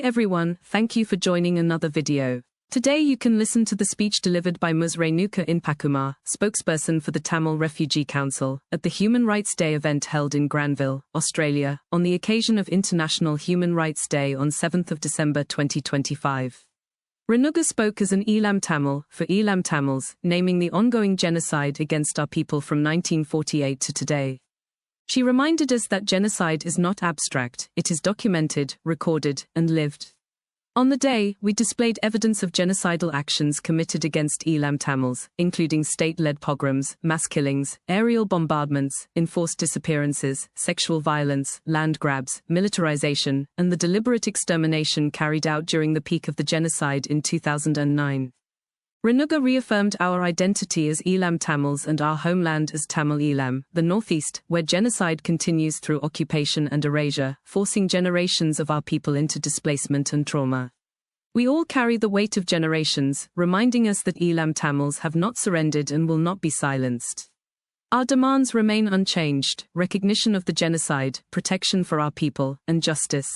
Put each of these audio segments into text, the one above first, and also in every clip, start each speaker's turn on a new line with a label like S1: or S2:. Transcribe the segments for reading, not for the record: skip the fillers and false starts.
S1: everyone, thank you for joining another video. Today you can listen to the speech delivered by Ms. Renuga Inpakumar, spokesperson for the Tamil Refugee Council, at the Human Rights Day event held in Granville, Australia, on the occasion of International Human Rights Day on 7th of December 2025. Renuga spoke as an Eelam Tamil for Eelam Tamils, naming the ongoing genocide against our people from 1948 to today. She reminded us that genocide is not abstract, it is documented, recorded, and lived. On the day, we displayed evidence of genocidal actions committed against Eelam Tamils, including state-led pogroms, mass killings, aerial bombardments, enforced disappearances, sexual violence, land grabs, militarisation, and the deliberate extermination carried out during the peak of the genocide in 2009. Renuga reaffirmed our identity as Eelam Tamils and our homeland as Tamil Eelam, the northeast, where genocide continues through occupation and erasure, forcing generations of our people into displacement and trauma. We all carry the weight of generations, reminding us that Eelam Tamils have not surrendered and will not be silenced. Our demands remain unchanged: recognition of the genocide, protection for our people, and justice.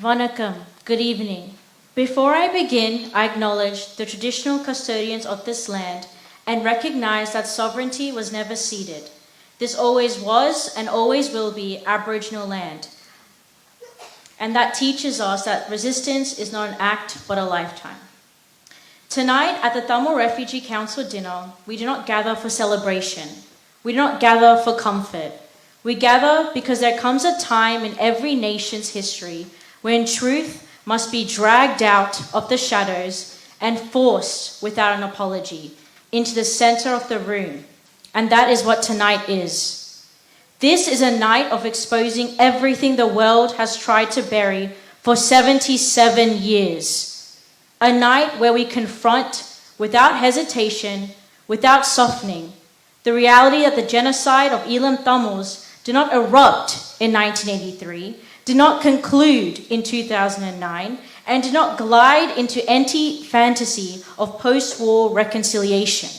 S2: Vanakkam, good evening. Before I begin, I acknowledge the traditional custodians of this land and recognize that sovereignty was never ceded. This always was and always will be Aboriginal land. And that teaches us that resistance is not an act but a lifetime. Tonight at the Tamil Refugee Council dinner, we do not gather for celebration. We do not gather for comfort. We gather because there comes a time in every nation's history when truth must be dragged out of the shadows and forced without an apology into the center of the room. And that is what tonight is. This is a night of exposing everything the world has tried to bury for 77 years. A night where we confront, without hesitation, without softening, the reality that the genocide of Eelam Tamils did not erupt in 1983, did not conclude in 2009, and did not glide into anti-fantasy of post-war reconciliation.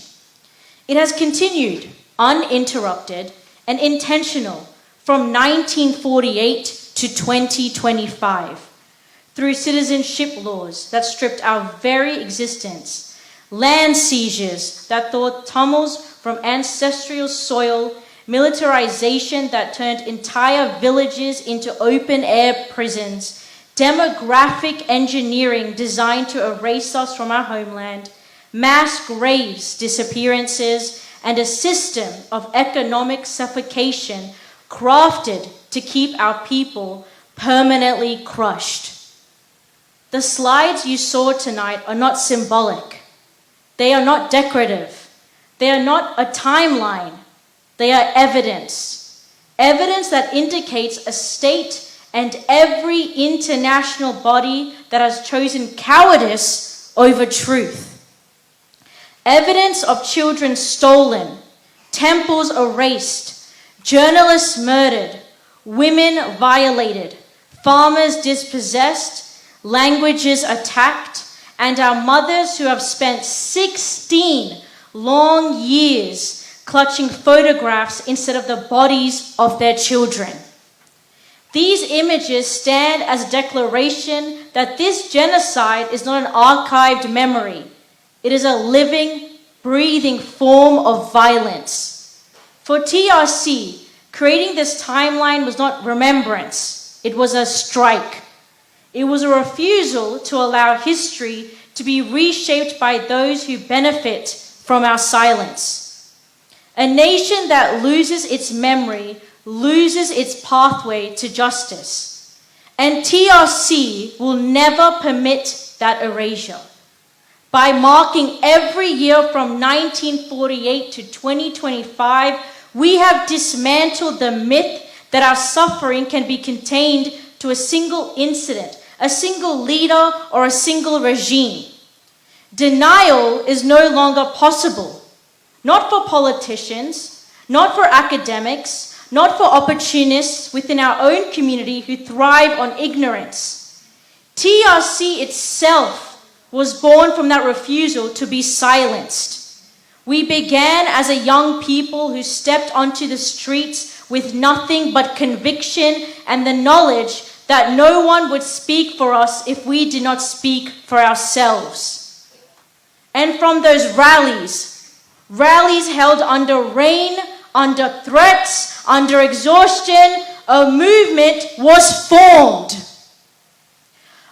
S2: It has continued uninterrupted and intentional from 1948 to 2025 through citizenship laws that stripped our very existence, land seizures that tore Tamils from ancestral soil, militarization that turned entire villages into open-air prisons, demographic engineering designed to erase us from our homeland, mass graves, disappearances, and a system of economic suffocation crafted to keep our people permanently crushed. The slides you saw tonight are not symbolic. They are not decorative. They are not a timeline. They are evidence. Evidence that indicates a state and every international body that has chosen cowardice over truth. Evidence of children stolen, temples erased, journalists murdered, women violated, farmers dispossessed, languages attacked, and our mothers who have spent 16 long years clutching photographs instead of the bodies of their children. These images stand as a declaration that this genocide is not an archived memory. It is a living, breathing form of violence. For TRC, creating this timeline was not remembrance. It was a strike. It was a refusal to allow history to be reshaped by those who benefit from our silence. A nation that loses its memory loses its pathway to justice. And TRC will never permit that erasure. By marking every year from 1948 to 2025, we have dismantled the myth that our suffering can be contained to a single incident, a single leader, or a single regime. Denial is no longer possible. Not for politicians, not for academics, not for opportunists within our own community who thrive on ignorance. TRC itself was born from that refusal to be silenced. We began as a young people who stepped onto the streets with nothing but conviction and the knowledge that no one would speak for us if we did not speak for ourselves. And from those rallies held under rain, under threats, under exhaustion, a movement was formed.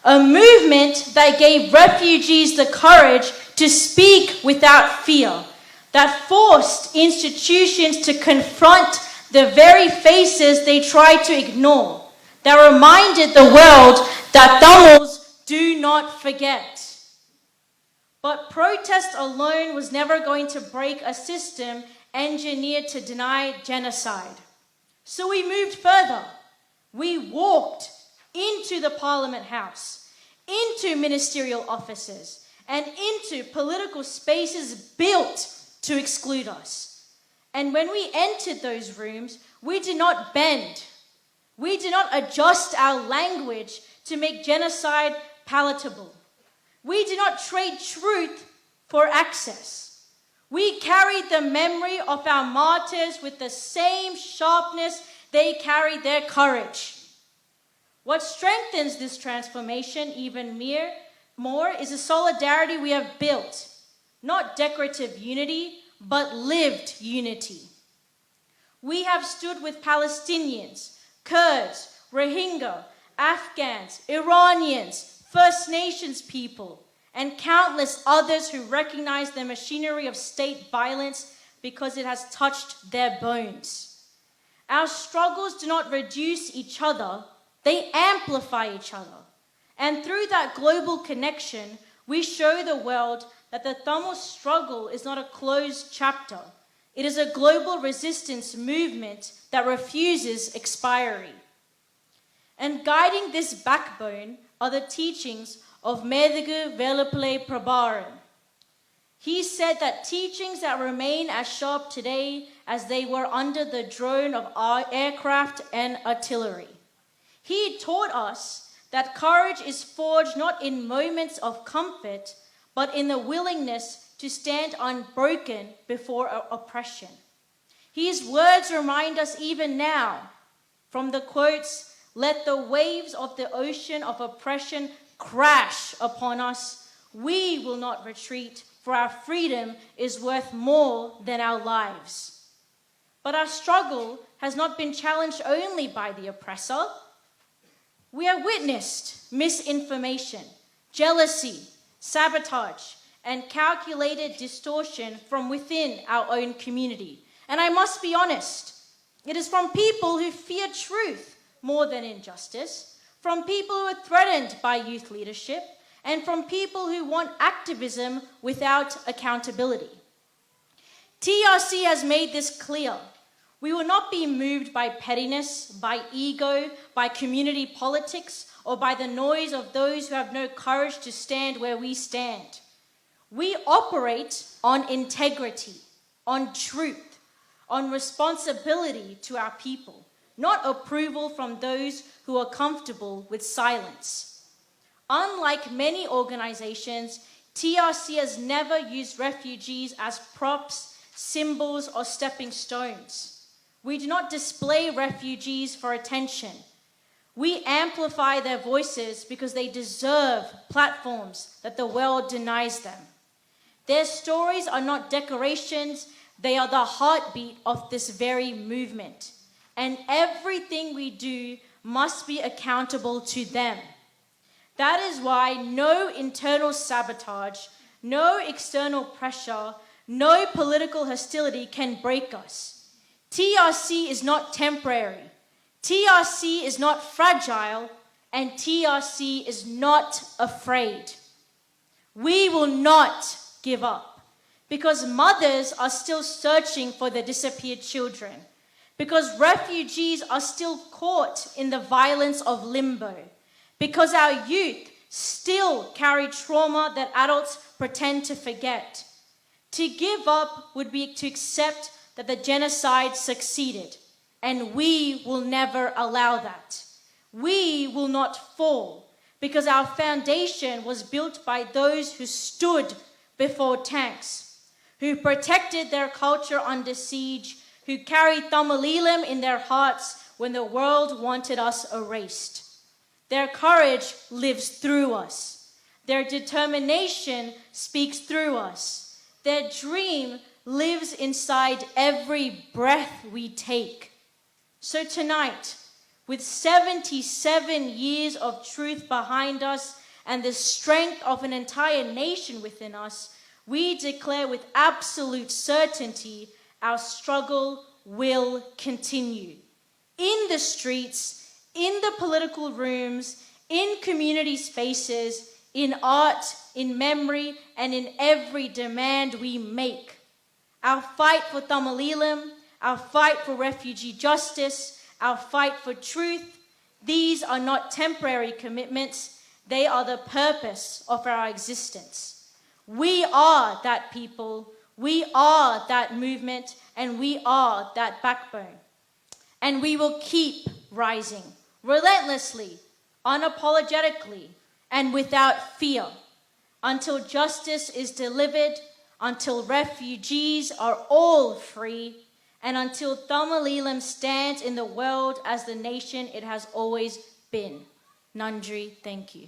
S2: A movement that gave refugees the courage to speak without fear, that forced institutions to confront the very faces they tried to ignore, that reminded the world that Tamils do not forget. But protest alone was never going to break a system engineered to deny genocide. So we moved further. We walked into the Parliament House, into ministerial offices, and into political spaces built to exclude us. And when we entered those rooms, we did not bend. We did not adjust our language to make genocide palatable. We did not trade truth for access. We carried the memory of our martyrs with the same sharpness they carried their courage. What strengthens this transformation even more is the solidarity we have built, not decorative unity, but lived unity. We have stood with Palestinians, Kurds, Rohingya, Afghans, Iranians, First Nations people, and countless others who recognize the machinery of state violence because it has touched their bones. Our struggles do not reduce each other, they amplify each other. And through that global connection, we show the world that the Tamil struggle is not a closed chapter. It is a global resistance movement that refuses expiry. And guiding this backbone are the teachings of Medhigu Velapillai Prabharan. He said that teachings that remain as sharp today as they were under the drone of our aircraft and artillery. He taught us that courage is forged not in moments of comfort, but in the willingness to stand unbroken before oppression. His words remind us even now from the quotes, "Let the waves of the ocean of oppression crash upon us. We will not retreat, for our freedom is worth more than our lives." But our struggle has not been challenged only by the oppressor. We have witnessed misinformation, jealousy, sabotage, and calculated distortion from within our own community. And I must be honest, it is from people who fear truth more than injustice, from people who are threatened by youth leadership, and from people who want activism without accountability. TRC has made this clear. We will not be moved by pettiness, by ego, by community politics, or by the noise of those who have no courage to stand where we stand. We operate on integrity, on truth, on responsibility to our people, not approval from those who are comfortable with silence. Unlike many organizations, TRC has never used refugees as props, symbols, or stepping stones. We do not display refugees for attention. We amplify their voices because they deserve platforms that the world denies them. Their stories are not decorations, they are the heartbeat of this very movement. And everything we do must be accountable to them. That is why no internal sabotage, no external pressure, no political hostility can break us. TRC is not temporary. TRC is not fragile, and TRC is not afraid. We will not give up because mothers are still searching for their disappeared children, because refugees are still caught in the violence of limbo, because our youth still carry trauma that adults pretend to forget. To give up would be to accept that the genocide succeeded, and we will never allow that. We will not fall, because our foundation was built by those who stood before tanks, who protected their culture under siege, who carried Tamil Eelam in their hearts when the world wanted us erased. Their courage lives through us. Their determination speaks through us. Their dream lives inside every breath we take. So tonight, with 77 years of truth behind us and the strength of an entire nation within us, we declare with absolute certainty our struggle will continue. In the streets, in the political rooms, in community spaces, in art, in memory, and in every demand we make. Our fight for Tamil Eelam, our fight for refugee justice, our fight for truth, these are not temporary commitments, they are the purpose of our existence. We are that people, we are that movement, and we are that backbone. And we will keep rising, relentlessly, unapologetically, and without fear, until justice is delivered, until refugees are all free, and until Tamil Eelam stands in the world as the nation it has always been. Nandri, thank you.